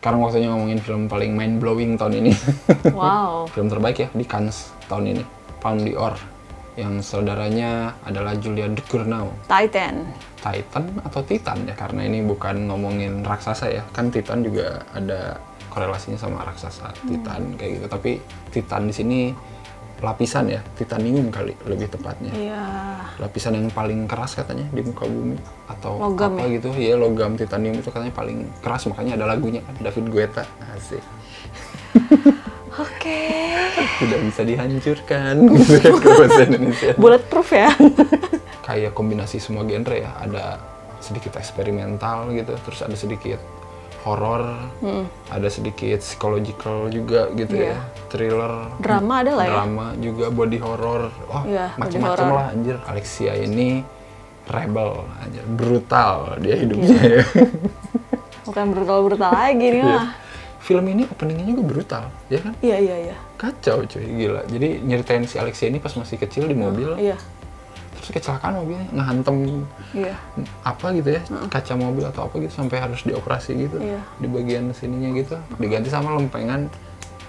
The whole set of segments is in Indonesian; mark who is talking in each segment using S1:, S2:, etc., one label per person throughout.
S1: sekarang waktunya ngomongin film paling mind blowing tahun ini.
S2: Wow.
S1: Film terbaik ya di Cannes tahun ini, Palme d'Or, yang saudaranya adalah Julia Ducournau.
S2: Titan
S1: Atau Titan ya, karena ini bukan ngomongin raksasa ya, kan Titan juga ada korelasinya sama raksasa Titan kayak gitu, tapi Titan di sini lapisan ya, titanium kali lebih tepatnya.
S2: Iya.
S1: Lapisan yang paling keras katanya di muka bumi atau
S2: Logam
S1: apa
S2: ya?
S1: gitu. Iya, logam titanium itu katanya paling keras, makanya ada lagunya kan, David Guetta. Asik.
S2: Oke.
S1: Tidak bisa dihancurkan gitu kan kalau bahasa Indonesia.
S2: Bulletproof ya.
S1: Kayak kombinasi semua genre ya, ada sedikit eksperimental gitu, terus ada sedikit horor, ada sedikit psychological juga gitu ya, thriller,
S2: Drama ada lah ya?
S1: drama juga, body horror,
S2: Iya,
S1: macam-macam lah anjir. Alexia ini rebel, anjir, brutal dia hidupnya ya.
S2: Bukan brutal-brutal lagi nih mah.
S1: Film ini openingnya juga brutal, ya kan?
S2: Iya.
S1: Kacau cuy, gila. Jadi nyeritain si Alexia ini pas masih kecil di mobil,
S2: Iya.
S1: terus kecelakaan mobilnya, ngehantem
S2: Iya.
S1: apa gitu ya, kaca mobil atau apa gitu, sampai harus dioperasi gitu.
S2: Iya.
S1: Di bagian sininya gitu, diganti sama lempengan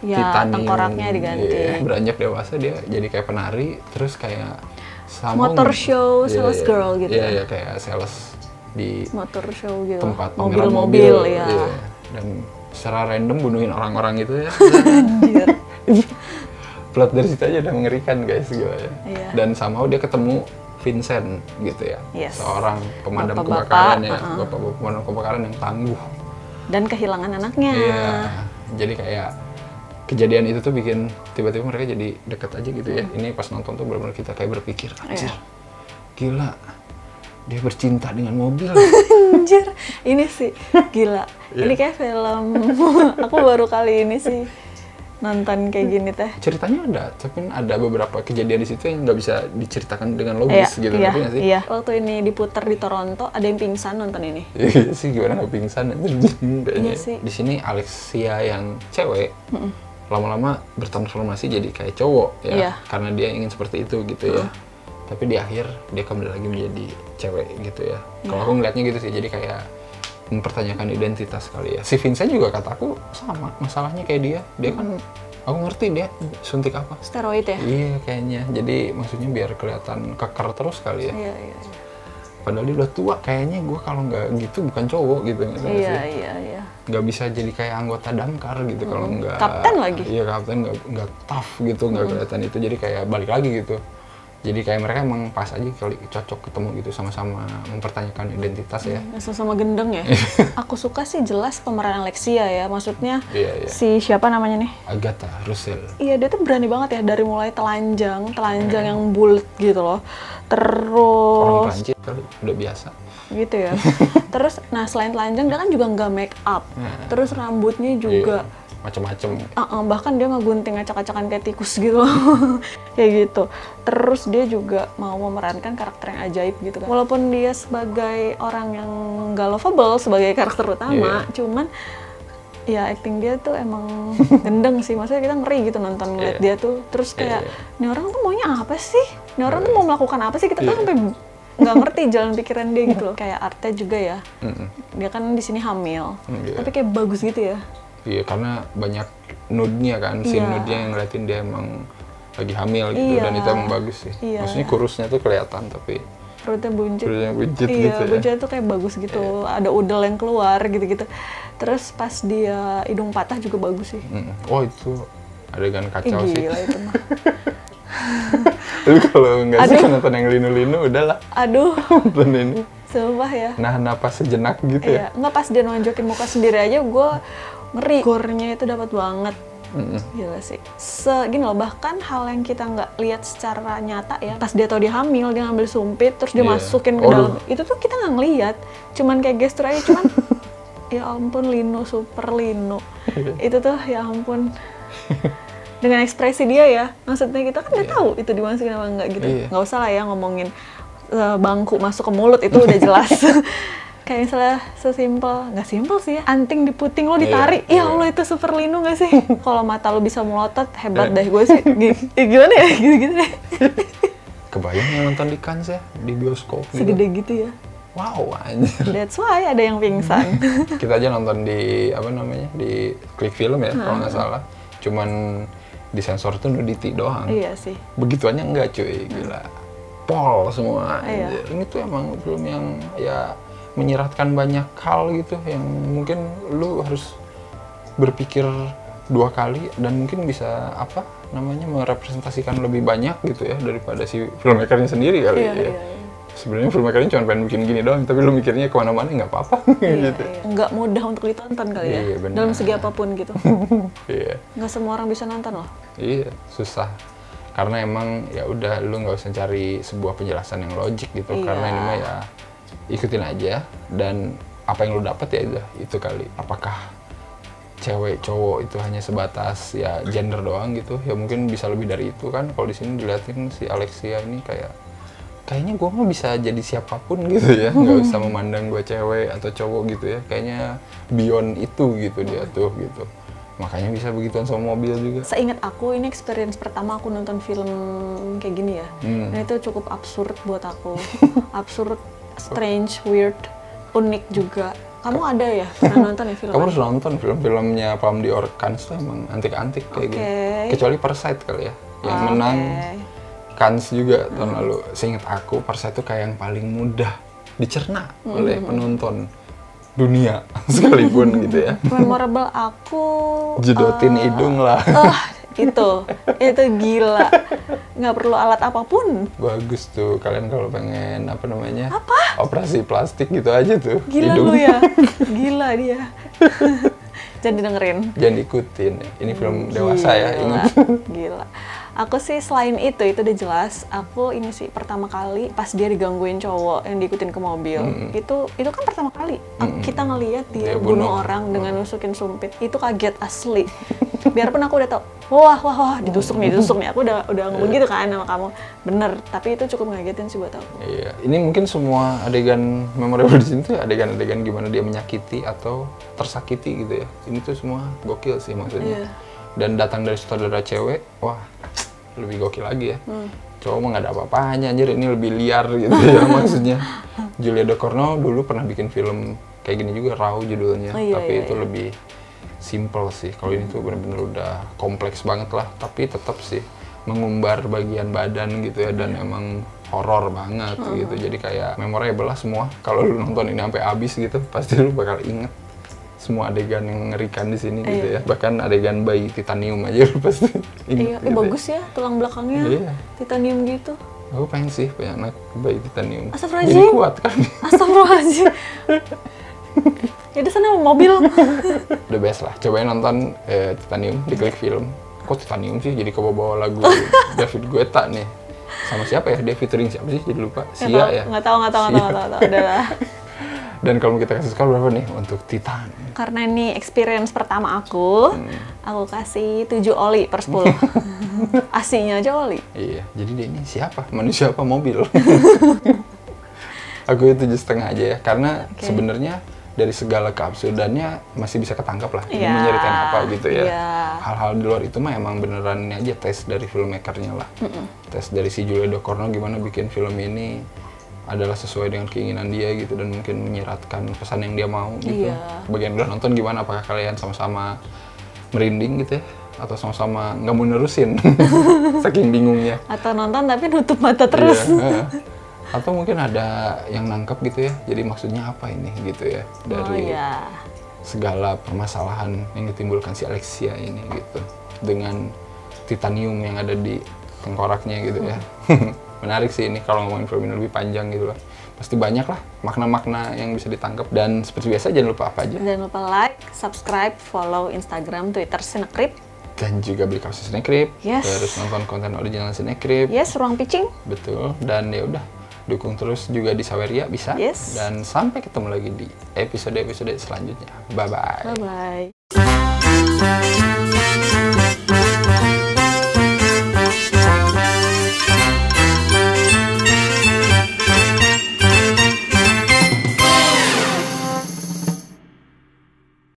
S2: Ya,
S1: titanium.
S2: tengkoraknya diganti.
S1: Iya, beranjak dewasa dia jadi kayak penari, terus kayak sama
S2: Motor show, sales girl gitu
S1: Iya,
S2: ya?
S1: kayak sales di
S2: Motor show gitu.
S1: tempat pameran
S2: Mobil-mobil ya.
S1: Iya. Dan secara random bunuhin orang-orang gitu ya.
S2: Anjir.
S1: Plot dari situ aja udah mengerikan guys, gila ya.
S2: Iya.
S1: Dan somehow dia ketemu Vincent gitu ya,
S2: Yes.
S1: seorang pemadam
S2: Bapak-bapak,
S1: kebakaran ya, bapak-bapak pemadam kebakaran yang tangguh.
S2: Dan kehilangan anaknya.
S1: Iya, jadi kayak kejadian itu tuh bikin tiba-tiba mereka jadi deket aja gitu ya. Ini pas nonton tuh benar-benar kita kayak berpikir, anjir, gila, dia bercinta dengan mobil.
S2: Anjir, ini sih gila. Ini kayak film. Aku baru kali ini sih nonton kayak gini teh.
S1: Ceritanya ada, tapi ada beberapa kejadian di situ yang nggak bisa diceritakan dengan logis gitu, ngerti nggak sih?
S2: Iya. Waktu ini diputar di Toronto, ada yang pingsan nonton ini.
S1: Iya sih, gimana nggak pingsan anjir, kayaknya.
S2: Iya sih.
S1: Di sini Alexia yang cewek lama-lama bertransformasi jadi kayak cowok ya,
S2: Iya.
S1: karena dia ingin seperti itu gitu ya. Tapi di akhir dia kembali lagi menjadi cewek gitu ya. Kalau aku ngeliatnya gitu sih, jadi kayak mempertanyakan identitas kali ya. Si Vincent juga kataku sama masalahnya kayak dia. Dia kan, aku ngerti dia suntik apa.
S2: Steroid ya?
S1: Iya kayaknya. Jadi maksudnya biar kelihatan keker terus kali ya.
S2: Iya.
S1: Padahal dia udah tua. Kayaknya gue kalau nggak gitu bukan cowok gitu.
S2: Iya.
S1: Nggak bisa jadi kayak anggota damkar gitu kalau nggak.
S2: Kapten lagi.
S1: Iya kapten, nggak tough gitu, nggak kelihatan itu. Jadi kayak balik lagi gitu. Jadi kayak mereka emang pas aja kali cocok ketemu gitu, sama-sama mempertanyakan identitas ya.
S2: Sama-sama gendeng ya. Aku suka sih jelas pemeran Alexia ya. Maksudnya
S1: Iya.
S2: si siapa namanya nih?
S1: Agatha Russell.
S2: Iya, dia tuh berani banget ya dari mulai telanjang yang bulat gitu loh. Terus
S1: Orang Prancis kali, udah biasa.
S2: gitu ya. Terus, nah selain telanjang dia kan juga nggak make up. Terus rambutnya juga
S1: macem-macem.
S2: bahkan dia ngegunting acak-acakan kayak tikus gitu. Kayak gitu. Terus dia juga mau memerankan karakter yang ajaib gitu kan. Walaupun dia sebagai orang yang nggak lovable sebagai karakter utama, cuman ya acting dia tuh emang gendeng sih. Maksudnya kita ngeri gitu nonton ngeliat dia tuh. Terus kayak, ini orang tuh maunya apa sih? Ini orang tuh mau melakukan apa sih? Kita kan sampai nggak ngerti jalan pikiran dia gitu loh. Kayak Arte juga ya. Dia kan di sini hamil. Tapi kayak bagus gitu ya.
S1: Iya, karena banyak nude-nya kan, scene nude-nya yang ngeliatin dia emang lagi hamil gitu, dan itu emang bagus sih. Maksudnya kurusnya tuh kelihatan, tapi
S2: perutnya buncit.
S1: perutnya buncit
S2: Iya,
S1: gitu ya.
S2: buncitnya tuh kayak bagus gitu. Ada udel yang keluar gitu-gitu. Terus pas dia hidung patah juga bagus sih.
S1: Oh itu adegan kacau sih.
S2: Gila itu mah.
S1: Tapi kalau nggak suka nonton yang linu-linu, udahlah.
S2: Aduh,
S1: Nonton ini.
S2: sumpah ya.
S1: Nahan napas sejenak gitu ya.
S2: Iya, nggak pas dia nonjokin muka sendiri aja gue ngeri. Gore-nya itu dapat banget. Gila sih. Gini loh, bahkan hal yang kita nggak lihat secara nyata ya. Pas dia tau dia hamil, dia ngambil sumpit, terus dia masukin ke dalam. Itu tuh kita nggak ngeliat. Cuman kayak gestur aja, cuman ya ampun, Lino, super Lino. Itu tuh ya ampun. Dengan ekspresi dia ya. Maksudnya kita kan udah tahu itu dimasukin apa enggak gitu. Nggak usah lah ya ngomongin bangku masuk ke mulut, itu udah jelas. Kayak misalnya sesimpel, nggak simpel sih ya, anting di puting lo ditarik, ya Allah itu super Lino nggak sih? Kalau mata lo bisa melotot, hebat deh gue sih. Gimana ya, gitu-gitu deh.
S1: Kebayang yang nonton di Cannes ya, di bioskop gitu.
S2: Segede gitu ya.
S1: wow anjir.
S2: That's why ada yang pingsan.
S1: Kita aja nonton di apa namanya di Klik Film ya kalau nggak salah, cuman di sensor tuh nudity doang.
S2: Iya sih.
S1: Begituannya enggak cuy, gila. Pol semua.
S2: Iya.
S1: Anjir. Ini tuh emang film yang ya menyiratkan banyak hal gitu yang mungkin lu harus berpikir 2 kali dan mungkin bisa apa namanya merepresentasikan lebih banyak gitu ya daripada si filmmakernya sendiri kali
S2: Iya,
S1: ya.
S2: iya.
S1: Sebenarnya filmmakernya cuma pengen bikin gini doang, tapi lu mikirnya kemana-mana nggak apa-apa gitu.
S2: Iya. Nggak mudah untuk ditonton kali ya,
S1: Iya, benar.
S2: dalam segi apapun gitu.
S1: Iya,
S2: Nggak semua orang bisa nonton loh.
S1: iya susah. Karena emang ya udah lu nggak usah cari sebuah penjelasan yang logik gitu.
S2: Iya.
S1: Karena ini mah ya ikutin aja dan apa yang lu dapat ya udah itu kali. Apakah cewek cowok itu hanya sebatas ya gender doang gitu? Ya mungkin bisa lebih dari itu kan. Kalau di sini dilihatin si Alexia ini kayaknya gue mah bisa jadi siapapun gitu ya, nggak usah memandang gue cewek atau cowok gitu ya, kayaknya beyond itu gitu dia tuh gitu, makanya bisa begituan sama mobil juga.
S2: Seingat aku, ini experience pertama aku nonton film kayak gini ya, dan itu cukup absurd buat aku. Absurd, strange, weird, unik juga. Kamu ada ya pernah nonton ya film?
S1: Kamu harus nonton film-filmnya Palme d'Or Cannes tuh emang antik-antik kayak gitu, kecuali Parasite kali ya, yang menang Cannes juga tahun lalu. Seingat aku, Parasite itu kayak yang paling mudah dicerna oleh penonton dunia sekalipun gitu ya.
S2: Memorable aku
S1: Jedotin hidung lah.
S2: itu gila, nggak perlu alat apapun.
S1: Bagus tuh, kalian kalau pengen apa namanya operasi plastik gitu aja tuh.
S2: Gila
S1: hidung.
S2: lu ya, gila dia. Jangan didengerin.
S1: Jangan ikutin, ini film dewasa ya, ingat.
S2: Gila. Aku sih selain itu udah jelas. Aku ini sih pertama kali pas dia digangguin cowok yang diikutin ke mobil. Itu kan pertama kali kita ngelihat dia bunuh orang dengan nusukin sumpit. Itu kaget asli. Biarpun aku udah tau, wah ditusuk nih. Aku udah ngomong gitu kan sama kamu. Bener, tapi itu cukup ngagetin sih buat aku.
S1: Iya, ini mungkin semua adegan memorable di sini tuh adegan-adegan gimana dia menyakiti atau tersakiti gitu ya. Ini tuh semua gokil sih maksudnya. Dan datang dari sutradara cewek, wah lebih gokil lagi ya. Cowok mah nggak ada apa-apanya, anjir, ini lebih liar gitu ya maksudnya. Julia Ducournau dulu pernah bikin film kayak gini juga, Raw judulnya, tapi itu lebih simple sih. Kalau ini tuh bener-bener udah kompleks banget lah, tapi tetap sih mengumbar bagian badan gitu ya, dan emang horor banget gitu. Jadi kayak memorable lah semua. Kalau lu nonton ini sampai habis gitu, pasti lu bakal inget semua adegan yang mengerikan di sini gitu ya. Bahkan adegan bayi titanium aja lu pasti inget.
S2: Gitu bagus ya, tulang belakangnya titanium gitu.
S1: Aku pengen sih punya anak bayi titanium.
S2: Astagfirullahaladzim.
S1: Jadi kuat kan.
S2: Astagfirullahaladzim. Ya udah sana mobil.
S1: The best lah. Cobain nonton Titanium di Klik Film. Kok Titanium sih jadi kebawa lagu David Guetta nih. Sama siapa ya? Dia featuring siapa sih? Jadi lupa. Sia ya?
S2: Nggak tahu. Udah lah.
S1: Dan kalau kita kasih skor berapa nih untuk Titan?
S2: Karena ini experience pertama aku kasih 7 oli per 10. Asinya aja oli.
S1: Iya, jadi dia ini siapa? Manusia apa mobil? Aku 7,5 aja ya, karena sebenarnya dari segala keabsurdannya masih bisa ketangkap lah. Ini menyeritain apa gitu ya. Hal-hal di luar itu mah emang beneran ini aja tes dari filmmakernya lah. Tes dari si Julia Ducournau gimana bikin film ini adalah sesuai dengan keinginan dia gitu, dan mungkin menyiratkan pesan yang dia mau gitu. Bagian udah nonton gimana, apakah kalian sama-sama merinding gitu ya, atau sama-sama nggak mau nerusin saking bingungnya,
S2: atau nonton tapi nutup mata terus.
S1: Atau mungkin ada yang nangkep gitu ya, jadi maksudnya apa ini gitu ya dari segala permasalahan yang ditimbulkan si Alexia ini gitu dengan titanium yang ada di tengkoraknya gitu ya. Menarik sih ini kalau ngomongin film ini lebih panjang gitu lah. Pasti banyak lah makna-makna yang bisa ditangkap. Dan seperti biasa jangan lupa apa aja?
S2: Jangan lupa like, subscribe, follow Instagram, Twitter Cinecrip.
S1: Dan juga beli kaos Cinecrip. Terus nonton konten original Cinecrip.
S2: Ruang pitching.
S1: Betul. Dan ya udah, dukung terus juga di Saweria bisa. Dan sampai ketemu lagi di episode-episode selanjutnya. Bye-bye.
S2: Bye-bye.